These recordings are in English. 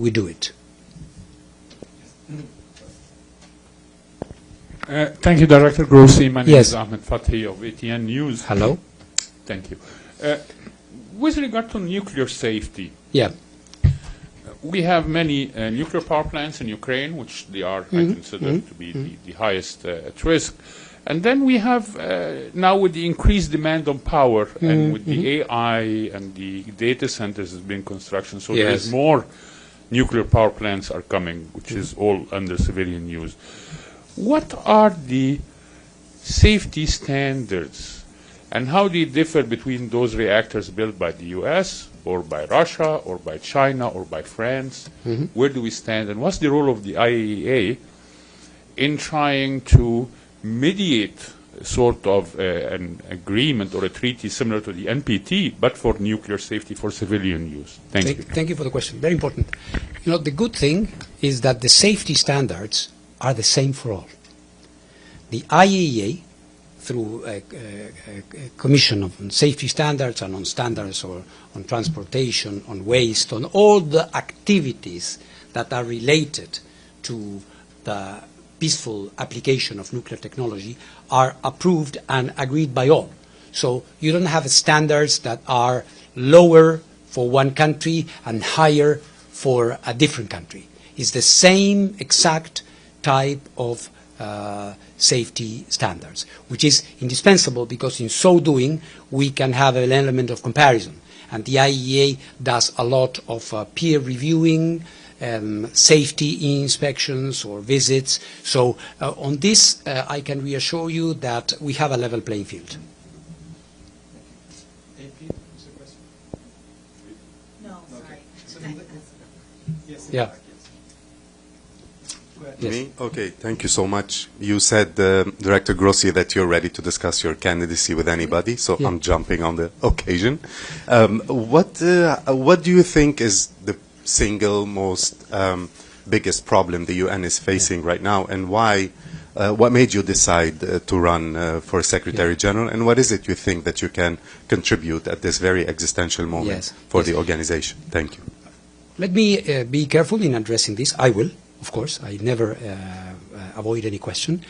we do it. Thank you, Director Grossi. My name Yes. is Ahmed Fathi of ATN News. Hello? Thank you. With regard to nuclear safety, Yeah. we have many nuclear power plants in Ukraine, which they are, I consider, to be the highest at risk. And then we have, now with the increased demand on power and with the AI and the data centers has been construction, so there's more nuclear power plants are coming, which is all under civilian use. What are the safety standards and how do you differ between those reactors built by the US or by Russia or by China or by France? Where do we stand and what's the role of the IAEA in trying to mediate sort of an agreement or a treaty similar to the NPT but for nuclear safety for civilian use? Thank you. Thank you for the question. Very important. You know, the good thing is that the safety standards are the same for all. The IAEA, through a commission of safety standards and on standards or on transportation, on waste, on all the activities that are related to the peaceful application of nuclear technology, are approved and agreed by all. So you don't have standards that are lower for one country and higher for a different country. It's the same exact type of safety standards, which is indispensable because in so doing we can have an element of comparison. And the IAEA does a lot of peer reviewing, safety inspections or visits. So on this, I can reassure you that we have a level playing field. No, sorry. Yeah. Yes. Me? Okay, thank you so much. You said, Director Grossi, that you're ready to discuss your candidacy with anybody, so I'm jumping on the occasion. What do you think is the single most biggest problem the UN is facing right now, and why? What made you decide to run for Secretary General, and what is it you think that you can contribute at this very existential moment for the organization? Thank you. Let me be careful in addressing this. I will. Of course, I never avoid any question.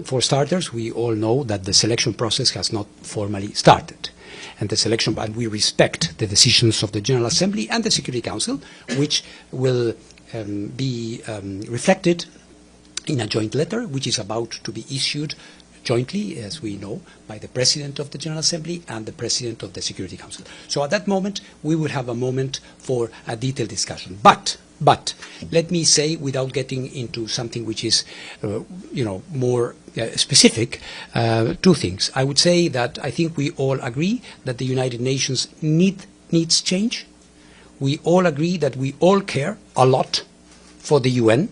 For starters, we all know that the selection process has not formally started. And the selection, and we respect the decisions of the General Assembly and the Security Council, which will be reflected in a joint letter, which is about to be issued jointly, as we know, by the President of the General Assembly and the President of the Security Council. So at that moment, we will have a moment for a detailed discussion. But let me say, without getting into something which is, more specific, two things. I would say that I think we all agree that the United Nations needs change. We all agree that we all care a lot for the UN.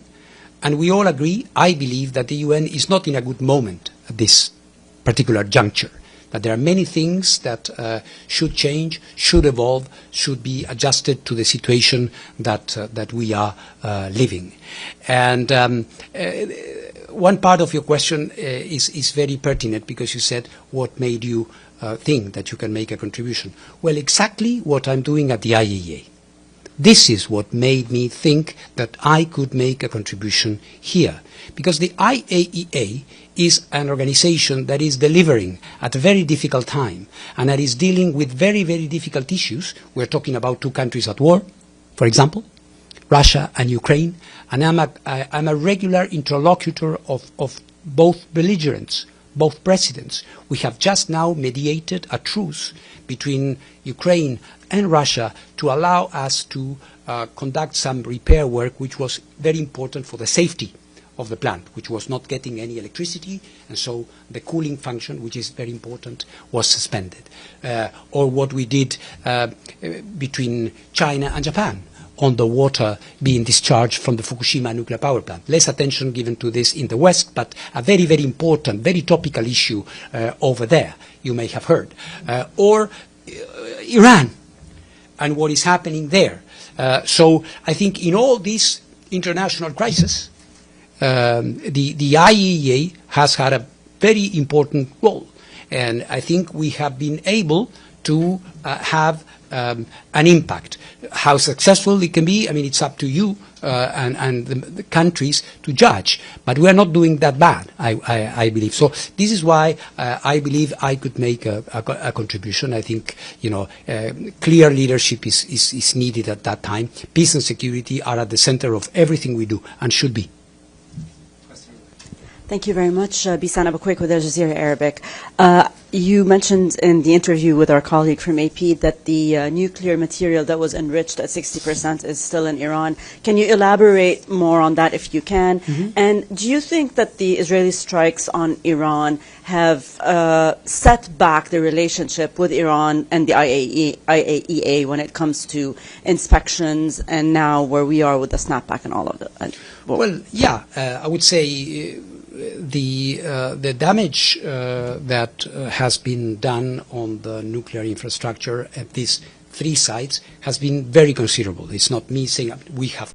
And we all agree, I believe, that the UN is not in a good moment at this particular juncture, that there are many things that should change, should evolve, should be adjusted to the situation that we are living. And one part of your question is very pertinent because you said, what made you think that you can make a contribution? Well, exactly what I'm doing at the IAEA. This is what made me think that I could make a contribution here. Because the IAEA is an organization that is delivering at a very difficult time and that is dealing with very, very difficult issues. We're talking about two countries at war, for example, Russia and Ukraine. And I'm a regular interlocutor of both belligerents, both presidents. We have just now mediated a truce between Ukraine and Russia to allow us to conduct some repair work which was very important for the safety of the plant, which was not getting any electricity, and so the cooling function, which is very important, was suspended. Or what we did between China and Japan on the water being discharged from the Fukushima nuclear power plant. Less attention given to this in the West, but a very, very important, very topical issue over there, you may have heard. Or Iran and what is happening there. So I think in all these international crises, the IAEA has had a very important role. And I think we have been able to have an impact. How successful it can be, I mean, it's up to you and the countries to judge. But we are not doing that bad, I believe. So this is why I believe I could make a contribution. I think, clear leadership is needed at that time. Peace and security are at the center of everything we do and should be. Thank you very much. Bisan Abukwek with Al Jazeera Arabic. You mentioned in the interview with our colleague from AP that the nuclear material that was enriched at 60% is still in Iran. Can you elaborate more on that if you can? Mm-hmm. And do you think that the Israeli strikes on Iran have set back the relationship with Iran and the IAEA when it comes to inspections and now where we are with the snapback and all of that? Well, yeah, I would say the damage that has been done on the nuclear infrastructure at these 3 sites has been very considerable. It's not me saying we have